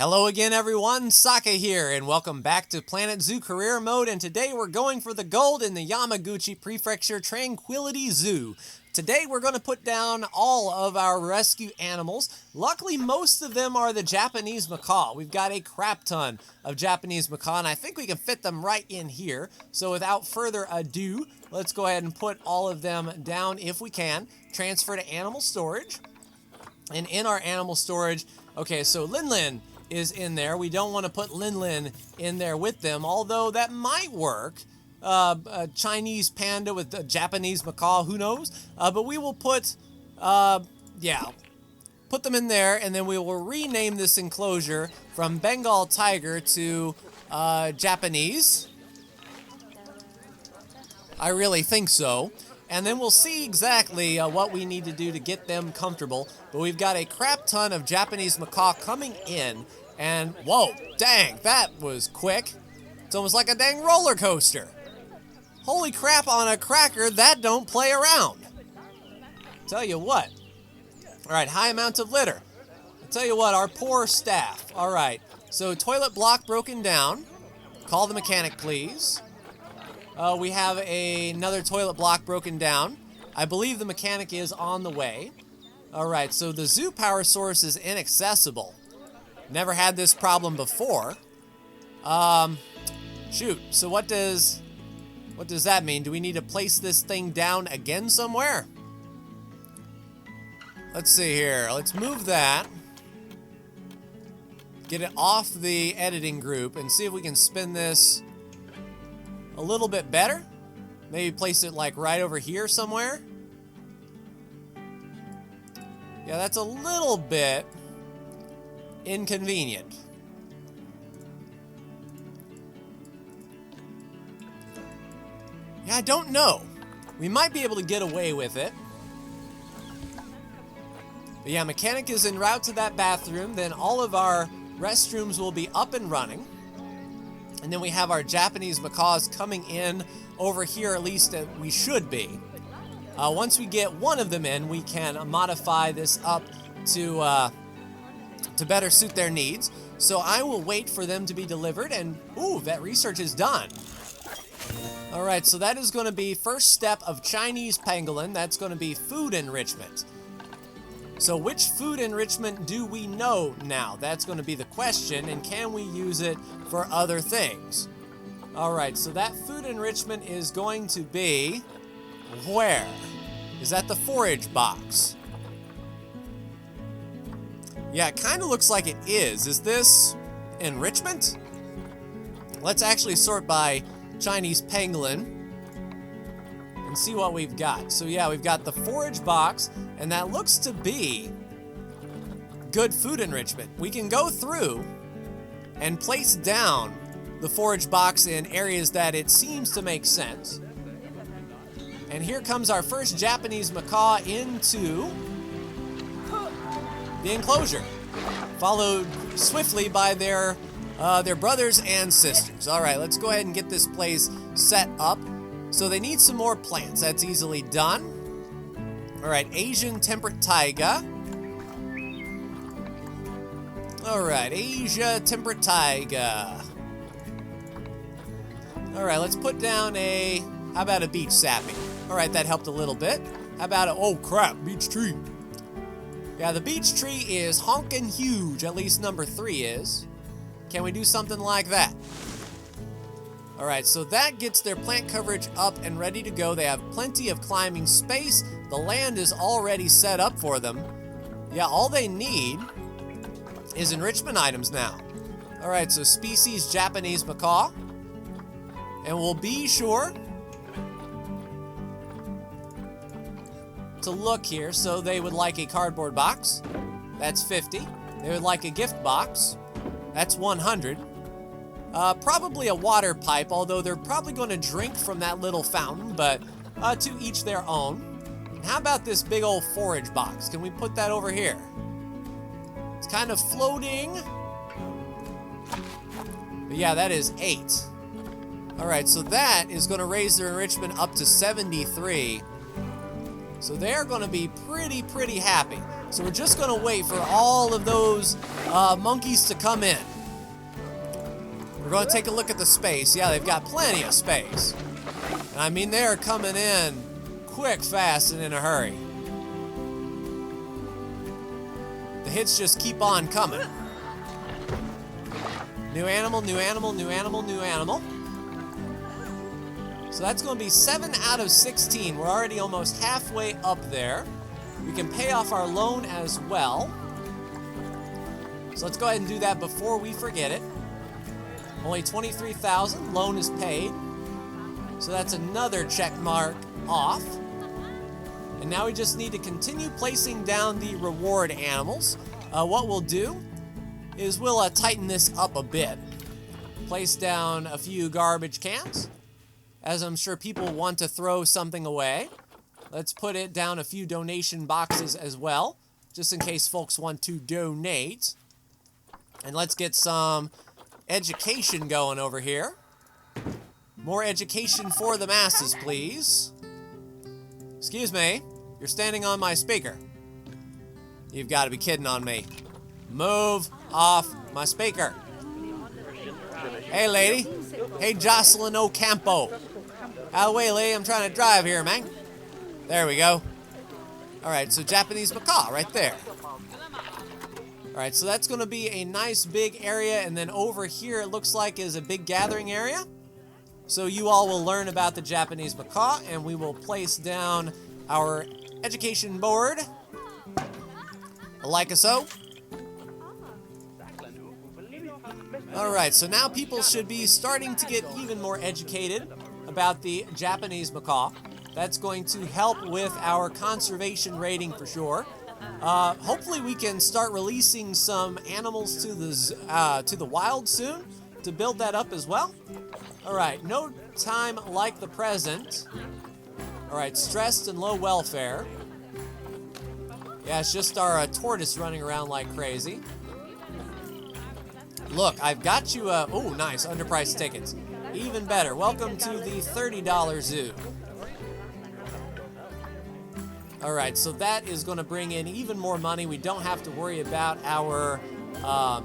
Hello again everyone, Saka here, and welcome back to Planet Zoo Career Mode, and today we're going for the gold in the Yamaguchi Prefecture Tranquility Zoo. Today we're going to put down all of our rescue animals. Luckily most of them are the Japanese Mccall. We've got a crap ton of Japanese Mccall, and I think we can fit them right in here. So without further ado, let's go ahead and put all of them down if we can. Transfer to animal storage. And in our animal storage, okay, so Lin is in there. We don't want to put Lin in there with them, although that might work. A Chinese panda with a Japanese macaw, who knows? But we will put, put them in there, and then we will rename this enclosure from Bengal tiger to Japanese. I really think so. And then we'll see exactly what we need to do to get them comfortable. But we've got a crap ton of Japanese macaw coming in. And, whoa, dang, that was quick. It's almost like a dang roller coaster. Holy crap on a cracker, that don't play around. Tell you what. All right, high amount of litter. I'll tell you what, our poor staff. All right, so toilet block broken down. Call the mechanic, please. We have another toilet block broken down. I believe the mechanic is on the way. All right, so the zoo power source is inaccessible. Never had this problem before. Shoot, so what does that mean? Do we need to place this thing down again somewhere? Let's see here. Let's move that. Get it off the editing group and see if we can spin this a little bit better. Maybe place it like right over here somewhere. Yeah, that's a little bit inconvenient. Yeah, I don't know. We might be able to get away with it. But yeah, mechanic is en route to that bathroom. Then all of our restrooms will be up and running. And then we have our Japanese macaws coming in over here, at least we should be. Once we get one of them in, we can modify this up to better suit their needs. So I will wait for them to be delivered, and ooh, that research is done. All right, so that is going to be first step of Chinese pangolin. That's going to be food enrichment. So which food enrichment do we know now? That's going to be the question, and can we use it for other things? All right, so that food enrichment is going to be where? Is that the forage box? Yeah, it kind of looks like it is. Is this enrichment? Let's actually sort by Chinese pangolin and see what we've got. So yeah, we've got the forage box, and that looks to be good food enrichment. We can go through and place down the forage box in areas that it seems to make sense. And here comes our first Japanese macaw into the enclosure, followed swiftly by their brothers and sisters. All right, let's go ahead and get this place set up. So they need some more plants. That's easily done. All right, Asian temperate taiga. All right, Asia temperate taiga. All right, let's put down how about a beach sapling? All right, that helped a little bit. How about oh crap, beech tree. Yeah, the beech tree is honkin' huge, at least number 3 is. Can we do something like that? All right, so that gets their plant coverage up and ready to go. They have plenty of climbing space. The land is already set up for them. Yeah, all they need is enrichment items now. All right, so species Japanese macaw. And we'll be sure to look here. So they would like a cardboard box. That's 50. They would like a gift box. That's 100. Probably a water pipe, although they're probably going to drink from that little fountain, but to each their own. And how about this big old forage box? Can we put that over here? It's kind of floating. But yeah, that is 8. All right, so that is going to raise their enrichment up to 73. So they're going to be pretty happy. So we're just going to wait for all of those monkeys to come in. We're going to take a look at the space. Yeah, they've got plenty of space. And I mean, they're coming in quick, fast, and in a hurry. The hits just keep on coming. New animal, new animal, new animal, new animal. So that's going to be 7 out of 16. We're already almost halfway up there. We can pay off our loan as well. So let's go ahead and do that before we forget it. Only 23,000. Loan is paid. So that's another check mark off. And now we just need to continue placing down the reward animals. What we'll do is we'll tighten this up a bit. Place down a few garbage cans, as I'm sure people want to throw something away. Let's put it down a few donation boxes as well, just in case folks want to donate. And let's get some education going over here. More education for the masses, please. Excuse me, you're standing on my speaker. You've got to be kidding on me. Move off my speaker. Hey, lady. Hey, Jocelyn Ocampo. Out of the way, lady. I'm trying to drive here, man. There we go. All right, so Japanese macaw right there. All right, so that's going to be a nice big area, and then over here it looks like is a big gathering area. So you all will learn about the Japanese macaw, and we will place down our education board, like so. All right, so now people should be starting to get even more educated about the Japanese macaw. That's going to help with our conservation rating for sure. Hopefully we can start releasing some animals to the wild soon to build that up as well. All right, no time like the present. All right, stressed and low welfare. Yeah, it's just our tortoise running around like crazy. Look, I've got you oh, nice, underpriced tickets. Even better. Welcome to the $30 zoo. All right, so that is going to bring in even more money. We don't have to worry about our... oh,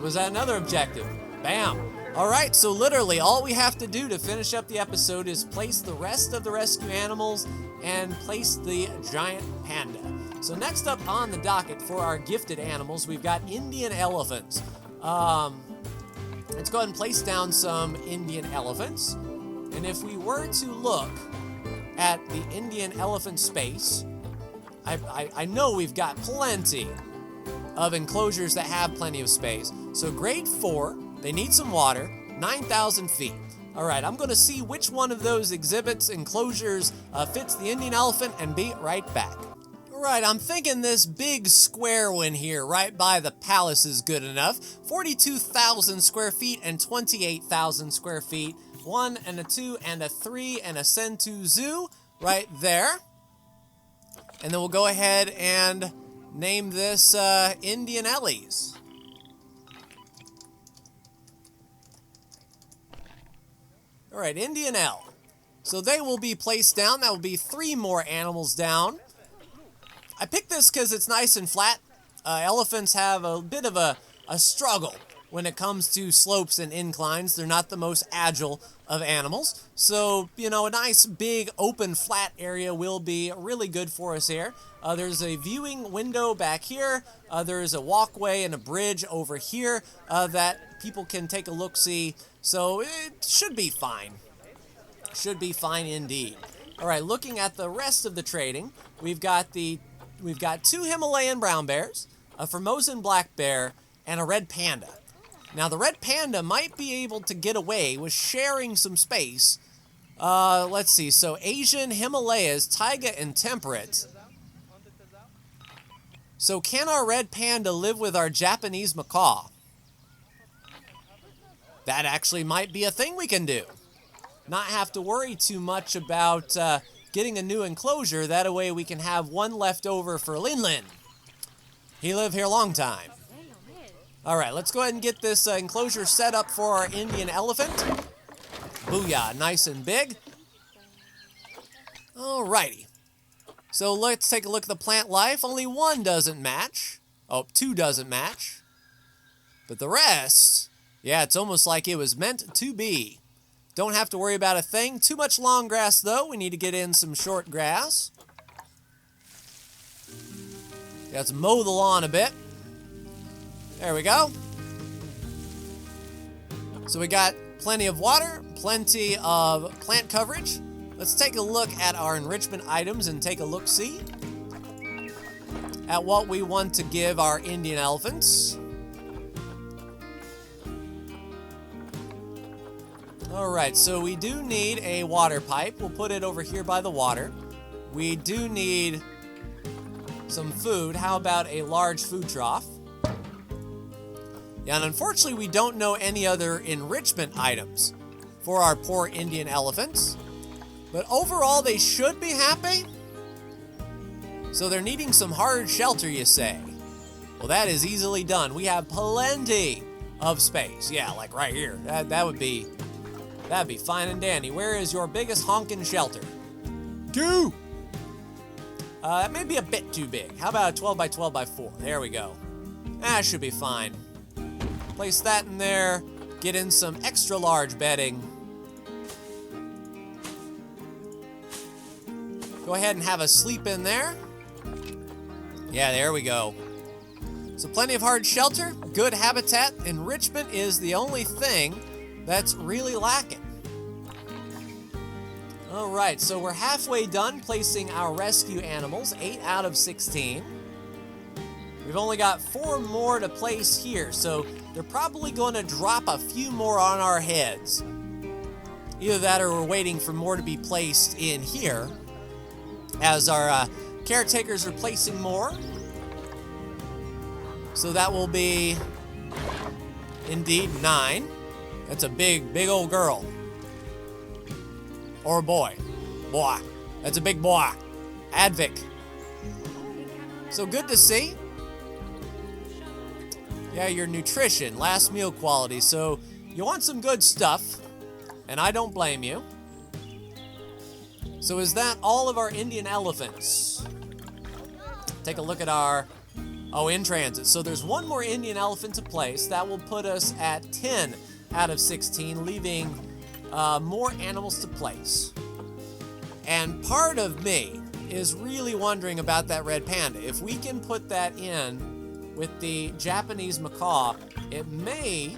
was that another objective? Bam. All right, so literally all we have to do to finish up the episode is place the rest of the rescue animals and place the giant panda. So next up on the docket for our gifted animals, we've got Indian elephants. Let's go ahead and place down some Indian elephants. And if we were to look at the Indian elephant space, I know we've got plenty of enclosures that have plenty of space. So grade 4, they need some water, 9,000 feet. All right, I'm going to see which one of those exhibits, enclosures, fits the Indian elephant and be right back. All right, I'm thinking this big square one here right by the palace is good enough. 42,000 square feet and 28,000 square feet. 1 and a 2 and a 3 and a send to zoo right there. And then we'll go ahead and name this Indian Ellies. All right, Indian L. So they will be placed down. That will be 3 more animals down. I picked this because it's nice and flat. Elephants have a bit of a struggle when it comes to slopes and inclines. They're not the most agile of animals. So, you know, a nice big open flat area will be really good for us here. There's a viewing window back here. There's a walkway and a bridge over here that people can take a look-see. So it should be fine. Should be fine indeed. All right, looking at the rest of the trading, we've got 2 Himalayan brown bears, a Formosan black bear, and a red panda. Now, the red panda might be able to get away with sharing some space. Let's see. So, Asian, Himalayas, taiga, and temperate. So, can our red panda live with our Japanese macaw? That actually might be a thing we can do. Not have to worry too much about getting a new enclosure. That way we can have one left over for Lin Lin. He lived here a long time. All right, let's go ahead and get this enclosure set up for our Indian elephant. Booyah, nice and big. All righty. So let's take a look at the plant life. Only one doesn't match. Oh, two doesn't match. But the rest, yeah, it's almost like it was meant to be. Don't have to worry about a thing. Too much long grass, though. We need to get in some short grass. Let's mow the lawn a bit. There we go. So we got plenty of water, plenty of plant coverage. Let's take a look at our enrichment items and take a look-see at what we want to give our Indian elephants. Alright, so we do need a water pipe. We'll put it over here by the water. We do need some food. How about a large food trough? Yeah, and unfortunately we don't know any other enrichment items for our poor Indian elephants. But overall they should be happy. So they're needing some hard shelter, you say? Well, that is easily done. We have plenty of space. Yeah, like right here. That'd be fine and dandy. Where is your biggest honkin' shelter? Goo! That may be a bit too big. How about a 12 by 12 by 4? There we go. That should be fine. Place that in there. Get in some extra large bedding. Go ahead and have a sleep in there. Yeah, there we go. So plenty of hard shelter, good habitat. Enrichment is the only thing that's really lacking. All right, so we're halfway done placing our rescue animals, 8 out of 16. We've only got 4 more to place here, so they're probably going to drop a few more on our heads. Either that or we're waiting for more to be placed in here as our caretakers are placing more. So that will be indeed 9. That's a big old girl. Or a boy. Boy. That's a big boy. Advic. So good to see. Yeah, your nutrition, last meal quality. So you want some good stuff, and I don't blame you. So is that all of our Indian elephants? Take a look at our, in transit. So there's one more Indian elephant to place. That will put us at 10 out of 16, leaving more animals to place. And part of me is really wondering about that red panda. If we can put that in with the Japanese macaw, it may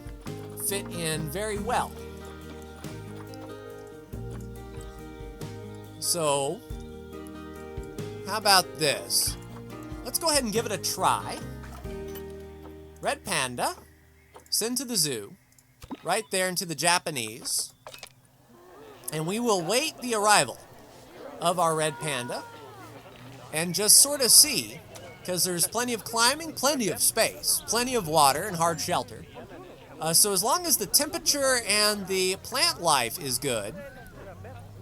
fit in very well. So, how about this? Let's go ahead and give it a try. Red panda, send to the zoo, right there into the Japanese. And we will wait the arrival of our red panda and just sort of see, because there's plenty of climbing, plenty of space, plenty of water and hard shelter. So as long as the temperature and the plant life is good,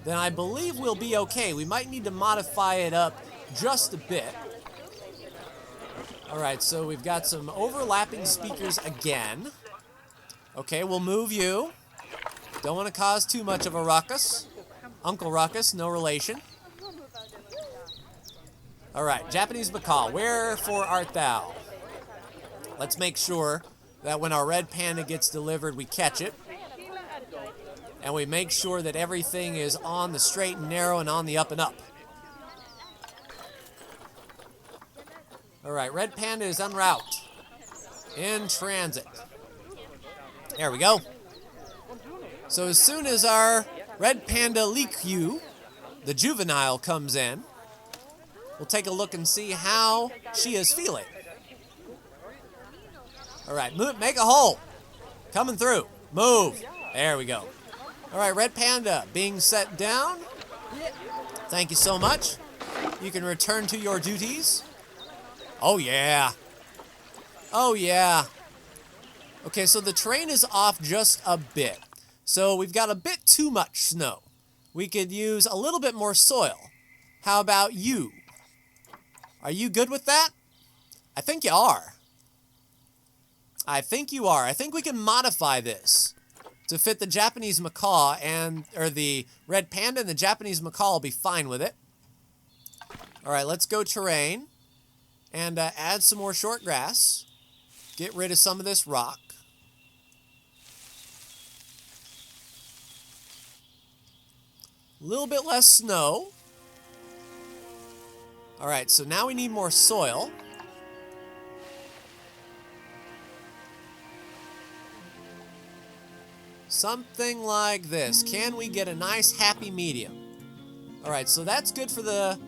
then I believe we'll be okay. We might need to modify it up just a bit. All right, so we've got some overlapping speakers again. Okay, we'll move you. Don't want to cause too much of a ruckus. Uncle Ruckus, no relation. All right, Japanese macaw, wherefore art thou? Let's make sure that when our red panda gets delivered, we catch it. And we make sure that everything is on the straight and narrow and on the up and up. All right, red panda is en route. In transit. There we go. So as soon as our red panda Likyu, the juvenile, comes in, we'll take a look and see how she is feeling. All right, move, make a hole. Coming through. Move. There we go. All right, red panda being set down. Thank you so much. You can return to your duties. Oh, yeah. Oh, yeah. Okay, so the terrain is off just a bit. So we've got a bit too much snow. We could use a little bit more soil. How about you? Are you good with that? I think you are. I think you are. I think we can modify this to fit the Japanese macaw or the red panda, and the Japanese macaw will be fine with it. All right, let's go terrain and add some more short grass. Get rid of some of this rock. A little bit less snow. All right, so now we need more soil. Something like this. Can we get a nice happy medium? All right, so that's good for the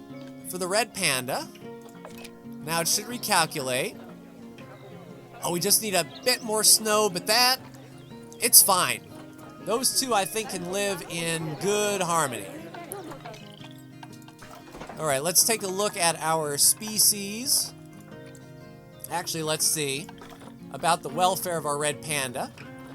red panda. Now it should recalculate. Oh, we just need a bit more snow, but it's fine. Those two, I think, can live in good harmony. All right, let's take a look at our species. Actually, let's see about the welfare of our red panda.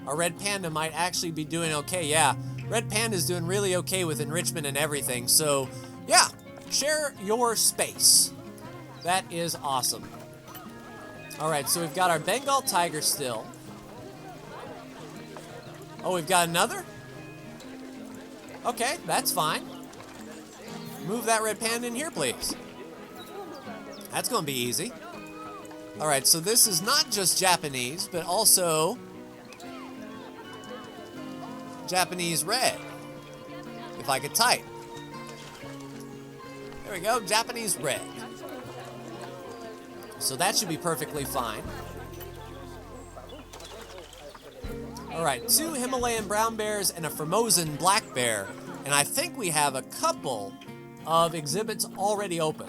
Our red panda might actually be doing okay. Yeah, red panda is doing really okay with enrichment and everything. So, yeah, share your space. That is awesome. All right, so we've got our Bengal tiger still. Oh, we've got another? Okay, that's fine. Move that red panda in here, please. That's going to be easy. All right, so this is not just Japanese, but also Japanese red, if I could type. There we go, Japanese red. So that should be perfectly fine. All right, 2 Himalayan brown bears and a Formosan black bear. And I think we have a couple of exhibits already open.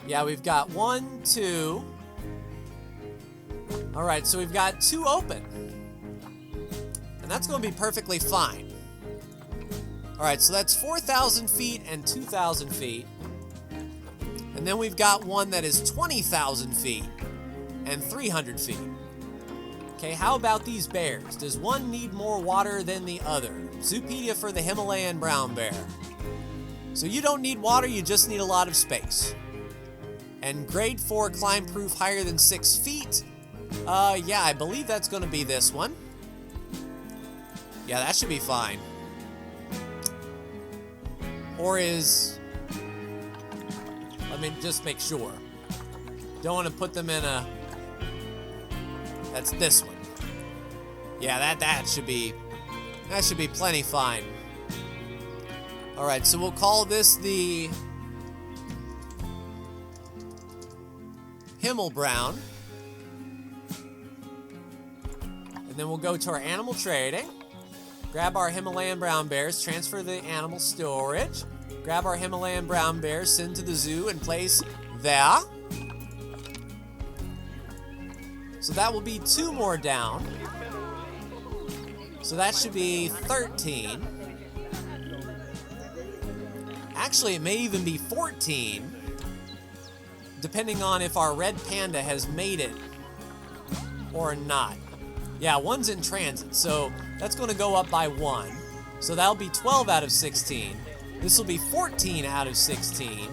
Yeah, we've got 1, 2. All right, so we've got 2 open. And that's going to be perfectly fine. All right, so that's 4,000 feet and 2,000 feet. And then we've got one that is 20,000 feet and 300 feet. Okay, how about these bears? Does one need more water than the other? Zoopedia for the Himalayan brown bear. So you don't need water, you just need a lot of space. And grade 4 climb proof higher than 6 feet. Yeah, I believe that's going to be this one. Yeah, that should be fine. Or is... Let me just make sure. Don't want to put them in a... That's this one. Yeah, that should be plenty fine. All right, so we'll call this the Himmel Brown. And then we'll go to our animal trading. Grab our Himalayan brown bears, transfer the animal storage. Grab our Himalayan brown bears, send to the zoo, and place there. So that will be 2 more down. So that should be 13. Actually, it may even be 14, depending on if our red panda has made it or not. Yeah, one's in transit, so that's going to go up by 1. So that'll be 12 out of 16. This will be 14 out of 16.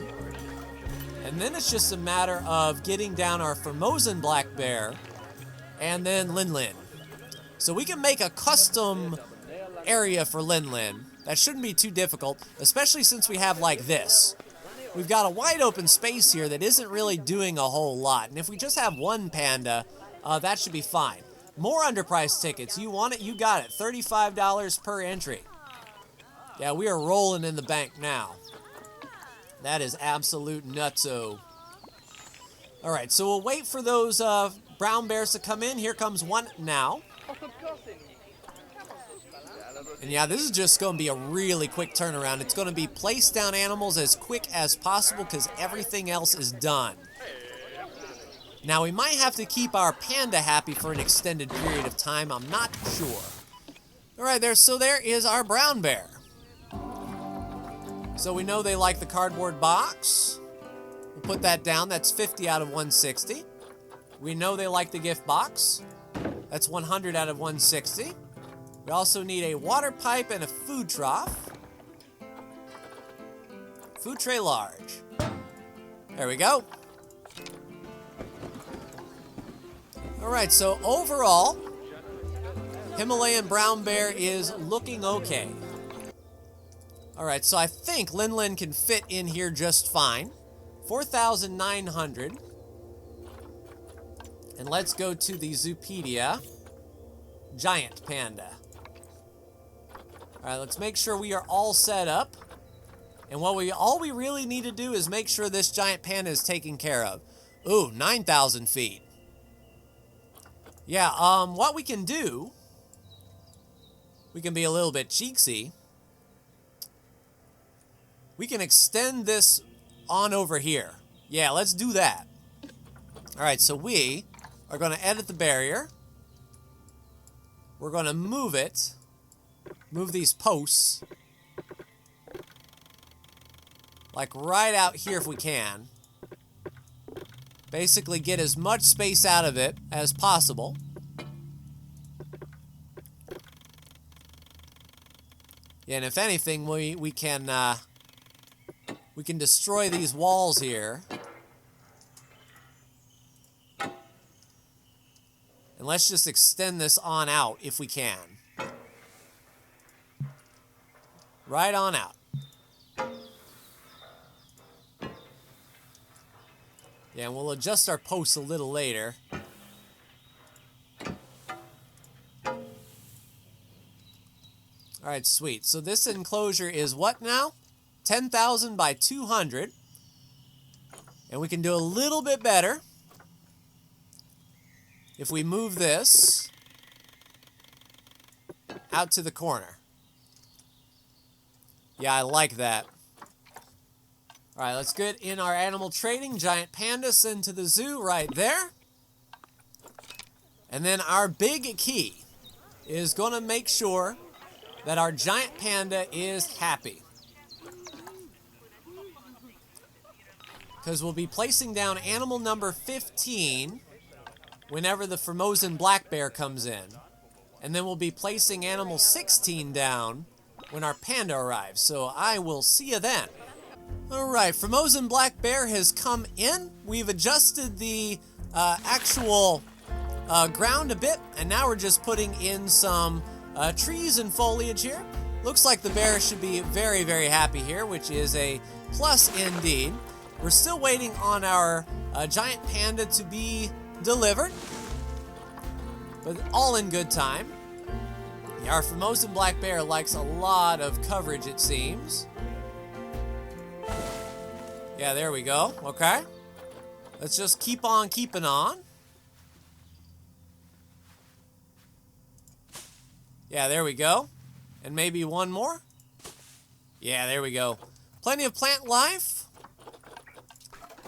And then it's just a matter of getting down our Formosan black bear and then Lin Lin. So we can make a custom area for Lin Lin. That shouldn't be too difficult, especially since we have like this. We've got a wide open space here that isn't really doing a whole lot. And if we just have one panda, that should be fine. More underpriced tickets. You want it, you got it. $35 per entry. Yeah, we are rolling in the bank now. That is absolute nutso. All right, so we'll wait for those brown bears to come in. Here comes one now. And yeah, this is just going to be a really quick turnaround. It's going to be place down animals as quick as possible because everything else is done. Now, we might have to keep our panda happy for an extended period of time. I'm not sure. All right, so there is our brown bear. So we know they like the cardboard box. We'll put that down. That's 50 out of 160. We know they like the gift box. That's 100 out of 160. We also need a water pipe and a food trough. Food tray large. There we go. All right, so overall, Himalayan brown bear is looking okay. Alright, so I think Lin can fit in here just fine. 4,900. And let's go to the Zoopedia. Giant Panda. Alright, let's make sure we are all set up. And all we really need to do is make sure this Giant Panda is taken care of. Ooh, 9,000 feet. Yeah, what we can do, we can be a little bit cheeksy. We can extend this on over here. Yeah, let's do that. Alright, so we are going to edit the barrier. We're going to move it. Move these posts. Like right out here if we can. Basically get as much space out of it as possible. Yeah, and if anything, we can destroy these walls here. And let's just extend this on out if we can. Right on out. Yeah, and we'll adjust our posts a little later. Alright, sweet. So this enclosure is what now? 10,000 by 200. And we can do a little bit better if we move this out to the corner. Yeah, I like that. Alright, let's get in our animal trading. Giant Panda, send to the zoo right there. And then our big key is going to make sure that our Giant Panda is happy. Because we'll be placing down animal number 15 whenever the Formosan black bear comes in. And then we'll be placing animal 16 down when our panda arrives. So I will see you then. Alright, Formosan black bear has come in. We've adjusted the actual ground a bit, and now we're just putting in some trees and foliage here. Looks like the bear should be very, very happy here, which is a plus indeed. We're still waiting on our giant panda to be delivered, but all in good time. Yeah, our Formosan black bear likes a lot of coverage, it seems. Yeah, there we go. Okay. Let's just keep on keeping on. Yeah, there we go. And maybe one more. Yeah, there we go. Plenty of plant life.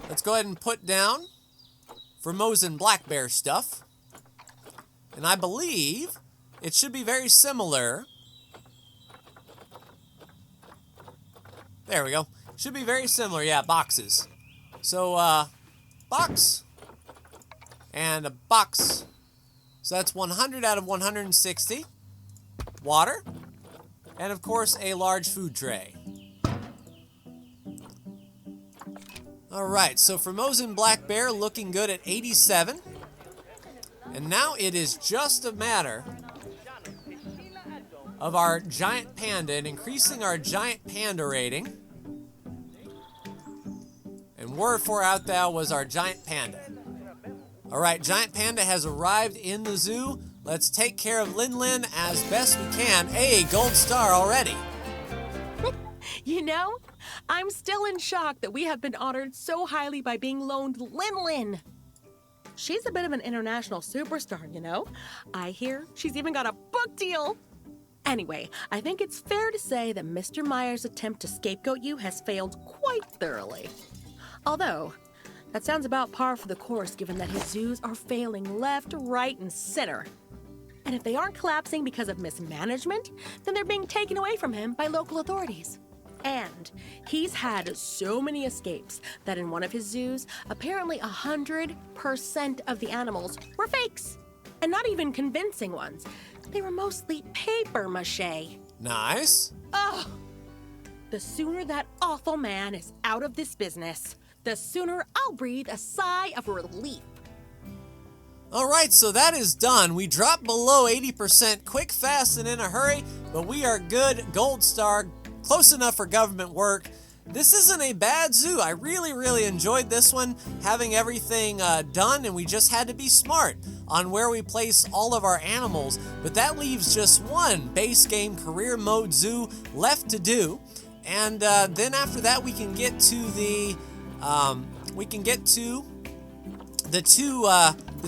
Let's go ahead and put down Formosan black bear stuff. And I believe it should be very similar. There we go. Should be very similar. Yeah, boxes. So, box. And a box. So that's 100 out of 160. Water. And of course, a large food tray. Alright, so Formosan black bear looking good at 87. And now it is just a matter of our giant panda and increasing our giant panda rating. And word for out thou was our giant panda. Alright, giant panda has arrived in the zoo. Let's take care of Lin as best we can. Hey, gold star already. You know, I'm still in shock that we have been honored so highly by being loaned Lin. She's a bit of an international superstar, you know? I hear she's even got a book deal. Anyway, I think it's fair to say that Mr. Meyer's attempt to scapegoat you has failed quite thoroughly. Although, that sounds about par for the course given that his zoos are failing left, right, and center. And if they aren't collapsing because of mismanagement, then they're being taken away from him by local authorities. And he's had so many escapes that in one of his zoos, apparently 100% of the animals were fakes. And not even convincing ones. They were mostly paper mache. Nice. Ugh! The sooner that awful man is out of this business, the sooner I'll breathe a sigh of relief. Alright, so that is done. We dropped below 80% quick, fast, and in a hurry, but we are good. Gold star, close enough for government work. This isn't a bad zoo. I really enjoyed this one, having everything done, and we just had to be smart on where we place all of our animals. But that leaves just one base game career mode zoo left to do, and then after that we can get to the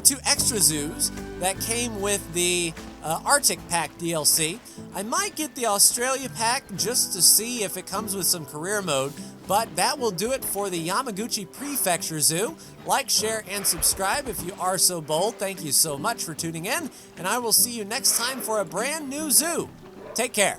two extra zoos that came with the Arctic Pack DLC. I might get the Australia Pack just to see if it comes with some career mode, but that will do it for the Yamaguchi Prefecture Zoo. Like, share, and subscribe if you are so bold. Thank you so much for tuning in, and I will see you next time for a brand new zoo. Take care.